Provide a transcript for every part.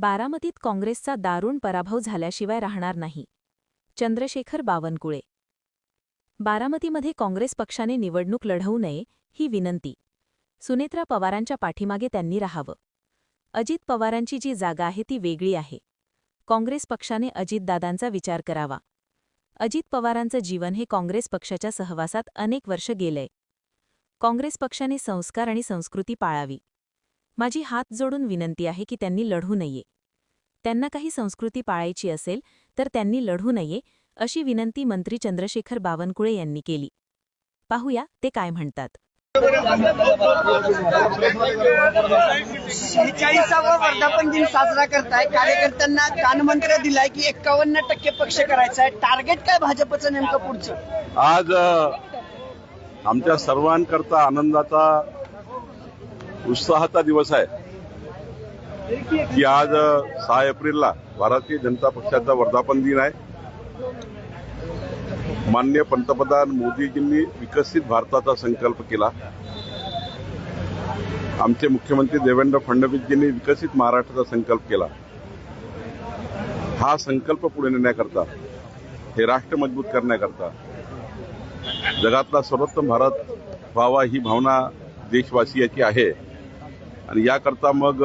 बारामतीत काँग्रेसचा दारुण पराभव झाल्याशिवाय राहणार नाही. चंद्रशेखर बावनकुळे. बारामतीमध्ये काँग्रेस पक्षाने निवडणूक लढवू नये ही विनंती. सुनेत्रा पवारांच्या पाठीमागे त्यांनी राहावं. अजित पवारांची जी जागा आहे ती वेगळी आहे. काँग्रेस पक्षाने अजितदादांचा विचार करावा. अजित पवारांचं जीवन हे काँग्रेस पक्षाच्या सहवासात अनेक वर्ष गेलंय. काँग्रेस पक्षाने संस्कार आणि संस्कृती पाळावी. माझी हात जोडून विनंती आहे की त्यांनी लढू नये. त्यांना काही संस्कृती पाळायची असेल तर त्यांनी लढू नये अशी विनंती मंत्री चंद्रशेखर बावनकुळे यांनी केली. पाहूया ते काय म्हणतात. 46वा वर्धापन दिन साजरा करताय. कार्यकर्त्यांना कानमंत्र दिलाय की 51% पक्ष करायचा आहे. टार्गेट काय भाजपचं नेमकं पुढचं? आज आमच्या सर्वांकरता आनंदाचा उत्साहाचा दिवस आहे की आज 6 एप्रिलला भारतीय जनता पक्षाचा वर्धापन दिन आहे. माननीय पंतप्रधान मोदीजींनी विकसित भारताचा संकल्प केला. आमचे मुख्यमंत्री देवेंद्र फडणवीसजींनी विकसित महाराष्ट्राचा संकल्प केला. हा संकल्प पुढे नेण्याकरता, हे राष्ट्र मजबूत करण्याकरता, जगातला सर्वोत्तम भारत व्हावा ही भावना देशवासियाची आहे. आणि याकरता मग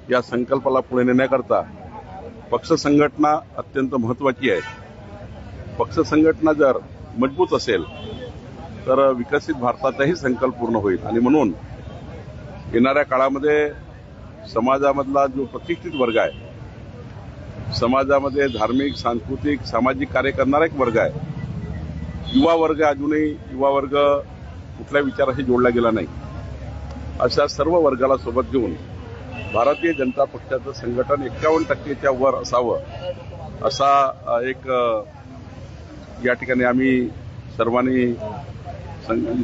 या संकल्पाला पुढे नेण्याकरता पक्ष संघटना अत्यंत महत्वाची आहे. पक्ष संघटना जर मजबूत असेल तर विकसित भारताचाही संकल्प पूर्ण होईल. आणि म्हणून येणाऱ्या काळामध्ये समाजामधला जो प्रतिष्ठित वर्ग आहे, समाजामध्ये धार्मिक, सांस्कृतिक, सामाजिक कार्य करणारा एक वर्ग आहे, युवा वर्ग, अजूनही युवा वर्ग कुठल्या विचाराशी जोडला गेला नाही, अशा सर्व वर्गाला सोबत घेऊन भारतीय जनता पक्षाचं संघटन 51%च्या वर असावं असा एक या ठिकाणी आम्ही सर्वांनी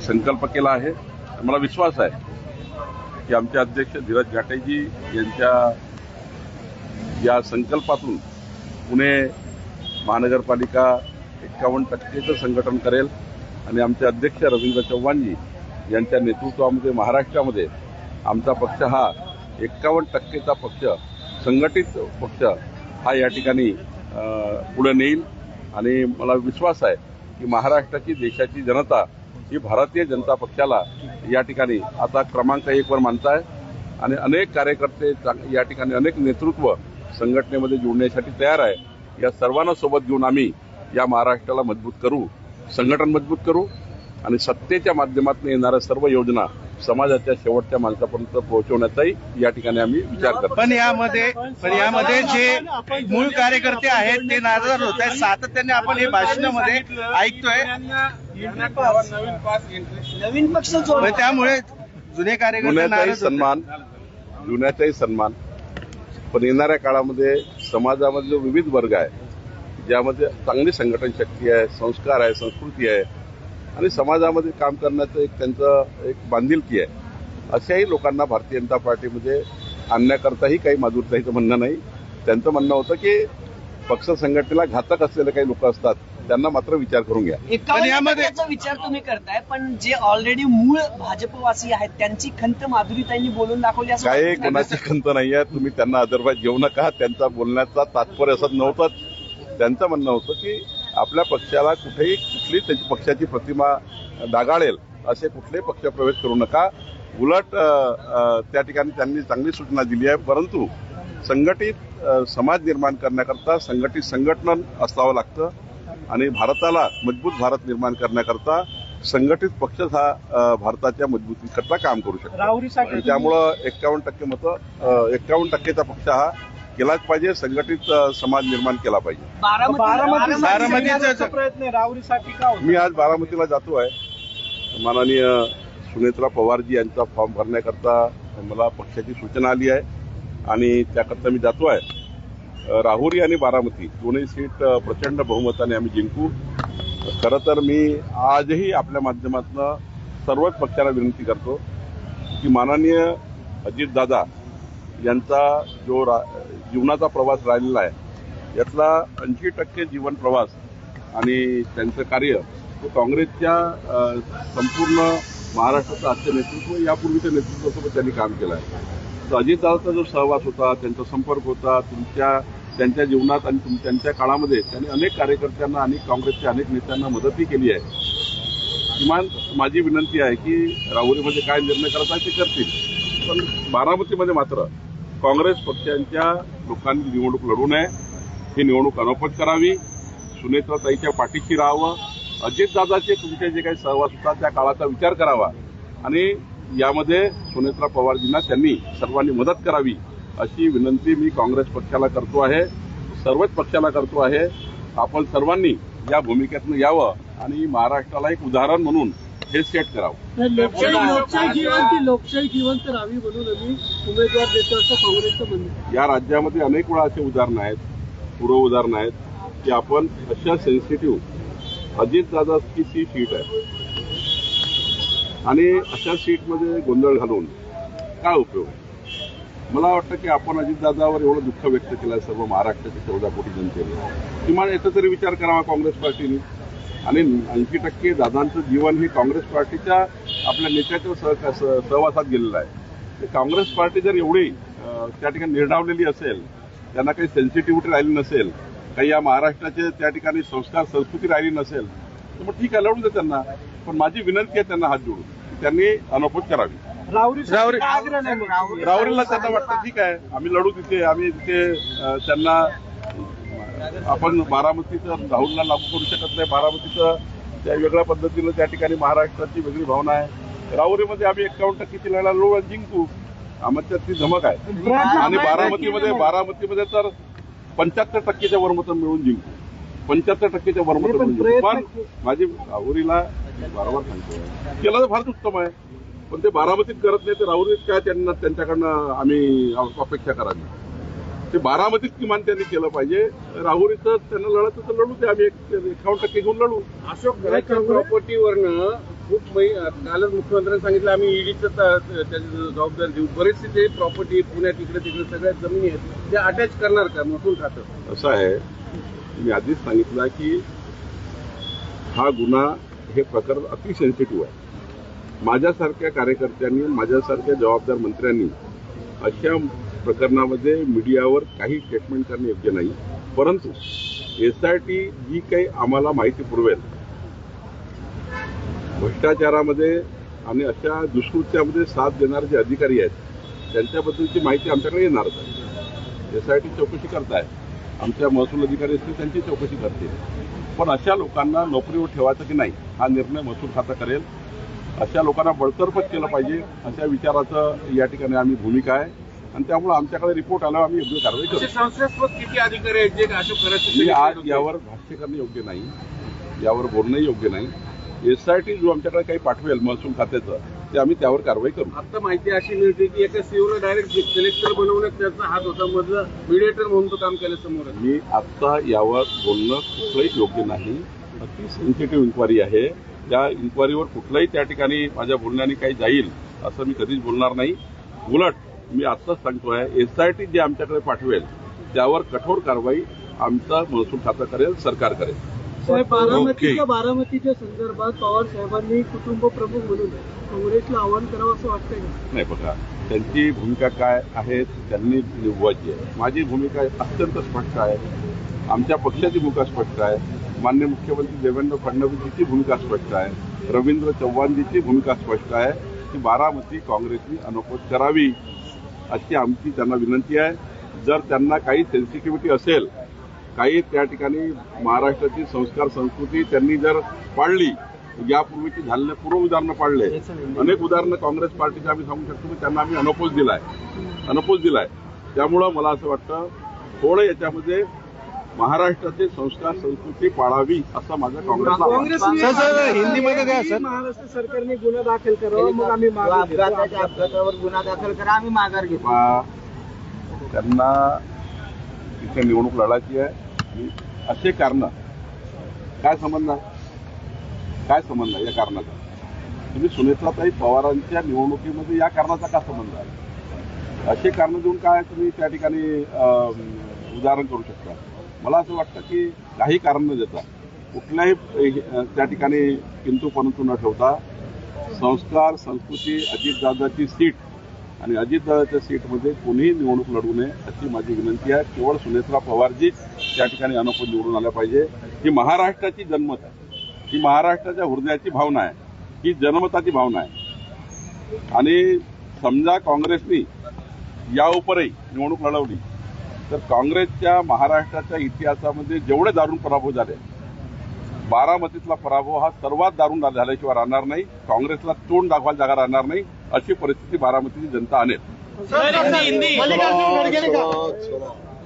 संकल्प केला आहे. मला विश्वास आहे की आमचे अध्यक्ष धीरज घाटेजी यांच्या या संकल्पातून पुणे महानगरपालिका 51%चं संघटन करेल. आणि आमचे अध्यक्ष रवींद्र चव्हाणजी यांच्या नेतृत्वामध्ये महाराष्ट्रामध्ये आमचा पक्ष हा 51%चा पक्ष, संघटित पक्ष हा या ठिकाणी पुढे नेईल. आणि मला विश्वास आहे की महाराष्ट्राची, देशाची जनता ही भारतीय जनता पक्षाला या ठिकाणी आता क्रमांक 1 वर मानताय. आणि अनेक कार्यकर्ते या ठिकाणी, अनेक नेतृत्व संघटनेमध्ये जोडण्यासाठी तयार आहे. या सर्वांना सोबत घेऊन आम्ही या महाराष्ट्राला मजबूत करू, संघटन मजबूत करू आणि सत्तेच्या माध्यमातून येणाऱ्या सर्व योजना समाजाच्या शेवटच्या माणसापर्यंत पोहोचवण्याचाही या ठिकाणी आम्ही विचार करतो. पण यामध्ये जे मूळ कार्यकर्ते आहेत ते नाराज होत आहेत. सातत्याने आपण हे भाषणामध्ये ऐकतोय. नवीन पक्ष त्यामुळे जुने कार्यकर्ते नाराज जुन्याचाही सन्मान. पण येणाऱ्या काळामध्ये समाजामध्ये जो विविध वर्ग आहे, ज्यामध्ये चांगली संघटन शक्ती आहे, संस्कार आहे, संस्कृती आहे आणि समाजामध्ये काम करण्याचं एक त्यांचं एक बांधिलकी आहे, अशाही लोकांना भारतीय जनता पार्टीमध्ये आणण्याकरताही काही माधुरताईचं म्हणणं नाही. त्यांचं म्हणणं होतं की पक्ष संघटनेला घातक असलेले काही लोक असतात, त्यांना मात्र विचार करून घ्या. याचा विचार तुम्ही करताय, पण जे ऑलरेडी मूळ भाजपवासी आहेत त्यांची खंत माधुरीताईंनी बोलून दाखवली असं काही कोणाची खंत नाही आहे. तुम्ही त्यांना अदरवाईज घेऊ नका. त्यांचा बोलण्याचा तात्पर्य असं नव्हतं. त्यांचं म्हणणं होतं की आपल्या पक्षाला कुठेही कुठली त्याची पक्षाची प्रतिमा डागाळेल असे कुठलेही पक्षप्रवेश करू नका. उलट त्या ठिकाणी त्यांनी चांगली सूचना दिली आहे. परंतु संघटित समाज निर्माण करण्याकरता संघटित संघटन असावं लागतं आणि भारताला मजबूत भारत निर्माण करण्याकरता संघटित पक्ष हा भारताच्या मजबूतीकरता काम करू शकतो. त्यामुळं 51% मतं, 51%चा पक्ष हा केलाच पाहिजे. संघटित समाज निर्माण केला पाहिजे. बारामतीचा प्रयत्न राहुरीसाठी का? मी आज बारामतीला जातो आहे. माननीय सुनेत्रा पवारजी यांचा फॉर्म भरण्याकरता मला पक्षाची सूचना आली आहे आणि त्याकरता मी जातो आहे. राहुरी आणि बारामती दोन्ही सीट प्रचंड बहुमताने आम्ही जिंकू. खरं तर मी आजही आपल्या माध्यमातून सर्वच पक्षाला विनंती करतो की माननीय अजितदादा यांचा जो जीवनाचा प्रवास राहिलेला आहे, यातला 80% जीवन प्रवास आणि त्यांचं कार्य हे काँग्रेसच्या संपूर्ण महाराष्ट्राचं आजचं नेतृत्व, यापूर्वीच्या नेतृत्वासोबत त्यांनी काम केलं आहे. तर अजितदादांचा जो सहवास होता, त्यांचा संपर्क होता, त्यांच्या जीवनात आणि त्यांच्या काळामध्ये त्यांनी अनेक कार्यकर्त्यांना आणि काँग्रेसच्या अनेक नेत्यांना मदतही केली आहे. किमान माझी विनंती आहे की राहुरीमध्ये काय निर्णय करायचा आहे ते करतील, पण बारामतीमध्ये मात्र काँग्रेस पक्षांच्या लोकांनी निवडणूक लढू नये, ही निवडणूक अनौपच करावी, सुनेत्राताईच्या पाठीशी राहावं, अजितदादाचे तुमचे जे काही सहवास होता त्या काळाचा विचार करावा आणि यामध्ये सुनेत्रा पवारजींना त्यांनी सर्वांनी मदत करावी अशी विनंती मी काँग्रेस पक्षाला करतो आहे, सर्वच पक्षाला करतो आहे. आपण सर्वांनी या भूमिकेतून यावं आणि महाराष्ट्राला एक उदाहरण म्हणून हे सेट करावं. लोकशाही जिवंत राहावी म्हणून आम्ही उमेदवार देतो असं काँग्रेसचं म्हणणं आहे. या राज्यामध्ये अनेक वेळा असे उदाहरणं आहेत, पूर्व उदाहरणं आहेत की आपण अशा सेन्सिटिव्ह अजितदादाची सीट आहे आणि अशा सीटमध्ये गोंधळ घालून काय उपयोग आहे. मला वाटतं की आपण अजितदादावर एवढं दुःख व्यक्त केलं आहे सर्व महाराष्ट्राच्या 14 कोटी जनतेने, किमान याचा तरी विचार करावा काँग्रेस पार्टीने. आणि 80% दादांचं जीवन हे काँग्रेस पार्टीच्या आपल्या नेत्याच्या सहवासात गेलेलं आहे. ते काँग्रेस पार्टी जर एवढी त्या ठिकाणी निर्डावलेली असेल, त्यांना काही सेन्सिटिव्हिटी राहिली नसेल, काही या महाराष्ट्राचे त्या ठिकाणी संस्कार संस्कृती राहिली नसेल तर मग ठीक आहे, लढून दे त्यांना. पण माझी विनंती आहे त्यांना हात जोडून की त्यांनी अनौपच करावी. राहुरीला त्यांना वाटतं ठीक आहे आम्ही लढू तिथे, आम्ही तिथे त्यांना आपण बारामतीचं राहुलला लागू करू शकत नाही, बारामतीचं त्या वेगळ्या पद्धतीनं त्या ठिकाणी महाराष्ट्राची वेगळी भावना आहे. राहुरीमध्ये आम्ही 51% लढा लढू आणि जिंकू, आमच्यात ती धमक आहे. आणि बारामतीमध्ये तर 75%च्या वर मतं मिळून जिंकू, 75%च्या वर मतं मिळून जिंकू. पण माझी राहुरीला वारंवार सांगतो केलं तर फारच उत्तम आहे, पण ते बारामतीत करत नाही तर राहुरीत काय त्यांच्याकडनं आम्ही अपेक्षा करावी. ते बारामतीत किमान त्यांनी केलं पाहिजे. राहुरीचं त्यांना लढायचं तर लढू ते, आम्ही 51% घेऊन लढू. अशोक घराच्या प्रॉपर्टीवरनं खूप कालच मुख्यमंत्र्यांनी सांगितलं आम्ही ईडीचं त्याची जबाबदारी देऊ. बरेचसे ते प्रॉपर्टी पुण्यात इकडे तिकडे सगळ्या जमिनी आहेत त्या अटॅच करणार का महसूल खातं? असं आहे, मी आधीच सांगितलं की हा गुन्हा हे प्रकरण अति सेन्सिटिव्ह आहे. माझ्यासारख्या कार्यकर्त्यांनी, माझ्यासारख्या जबाबदार मंत्र्यांनी अशा प्रकरणामध्ये मीडियावर काही स्टेटमेंट करणे योग्य नाही. परंतु एसआयटी जी काही आम्हाला माहिती पुरवेल भ्रष्टाचारामध्ये आणि अशा दुष्कृत्यामध्ये साथ देणारे जे अधिकारी आहेत त्यांच्याबद्दलची माहिती आमच्याकडे येणारच आहे. एसआयटी चौकशी करताय, आमच्या महसूल अधिकारी असतील त्यांची चौकशी करतील. पण अशा लोकांना नोकरीवर ठेवायचं की नाही हा निर्णय महसूल खाता करेल. अशा लोकांना बळतर्फच केलं पाहिजे अशा विचाराचं या ठिकाणी आम्ही भूमिका आहे आणि त्यामुळे आमच्याकडे रिपोर्ट आल्यावर आम्ही योग्य कारवाई करू. संशयास्पद किती अधिकारी आहेत जे अशोक मी आज यावर भाष्य करणे योग्य नाही, यावर बोलणंही योग्य नाही. एसआयटी जो आमच्याकडे काही पाठवेल महसूल खात्याचं ते आम्ही त्यावर कारवाई करू. आता माहिती अशी मिळते की एका सीओला डायरेक्ट कलेक्टर बनवण्यात त्याचा हात होता, मधलं मीडिएटर म्हणून तो काम केलं समोर. मी आता यावर बोलणं कुठलंही योग्य नाही. अति सेन्सिटिव्ह इन्क्वायरी आहे. त्या इन्क्वायरीवर कुठलाही त्या ठिकाणी माझ्या बोलण्याने काही जाईल असं मी कधीच बोलणार नाही. उलट मी आत्ताच सांगतोय एसआयटी जे आमच्याकडे पाठवेल त्यावर कठोर कारवाई आमचा महसूल खातं करेल, सरकार करेल. बारामतीच्या संदर्भात पवार साहेबांनी कुटुंब प्रमुख म्हणून काँग्रेसला आवाहन करावं असं वाटतंय का? नाही, बघा त्यांची भूमिका काय आहे त्यांनी निभवायची आहे. माझी भूमिका अत्यंत स्पष्ट आहे, आमच्या पक्षाची भूमिका स्पष्ट आहे, माननीय मुख्यमंत्री देवेंद्र फडणवीसजीची भूमिका स्पष्ट आहे, रवींद्र चव्हाणजीची भूमिका स्पष्ट आहे की बारामती काँग्रेसनी अनौपच करावी अशी आमची त्यांना विनंती आहे. जर त्यांना काही सेन्सिटिव्हिटी असेल, काही त्या ठिकाणी महाराष्ट्राची संस्कार संस्कृती त्यांनी जर पाळली, यापूर्वीची झालेले पूर्व उदाहरणं पाळले, अनेक उदाहरणं काँग्रेस पार्टीचे आम्ही सांगू शकतो की त्यांना आम्ही अनौपच दिलाय. त्यामुळं मला असं वाटतं थोडं याच्यामध्ये महाराष्ट्राचे संस्कार संस्कृती पाळावी असं माझं काँग्रेसला हिंदीमध्ये काय सर? महाराष्ट्र सरकारने गुन्हा दाखल करावा, मग आम्ही अपघातावर गुन्हा दाखल करा, आम्ही माघार घेतो. त्यांना तिथे निवडणूक लढायची आहे आणि असे कारण काय संबंध आहे या कारणाचा? तुम्ही सुनेत्राताई पवारांच्या निवडणुकीमध्ये या कारणाचा का संबंध आहे? असे कारण देऊन काय तुम्ही त्या ठिकाणी उदाहरण करू शकता? मला असं वाटतं की काही कारण न देता कुठल्याही त्या ठिकाणी किंतु परंतु न ठेवता संस्कार संस्कृती अजितदादाची सीट आणि अजितदादाच्या सीटमध्ये कोणीही निवडणूक लढवू नये अशी माझी विनंती आहे. केवळ सुनेत्रा पवारजीच त्या ठिकाणी अनुकूल निवडून आल्या पाहिजे. ही महाराष्ट्राची जनमत आहे, ही महाराष्ट्राच्या हृदयाची भावना आहे, ही जनमताची भावना आहे. आणि समजा काँग्रेसनी या उपरही निवडणूक लढवली तर काँग्रेसच्या महाराष्ट्राच्या इतिहासामध्ये जेवढे दारुण पराभव झाले, बारामतीतला पराभव हा सर्वात दारुण झाल्याशिवाय राहणार नाही. काँग्रेसला तोंड दाखवायला जागा राहणार नाही अशी परिस्थिती बारामतीची जनता आणेल. मल्लिकार्जुन खडगे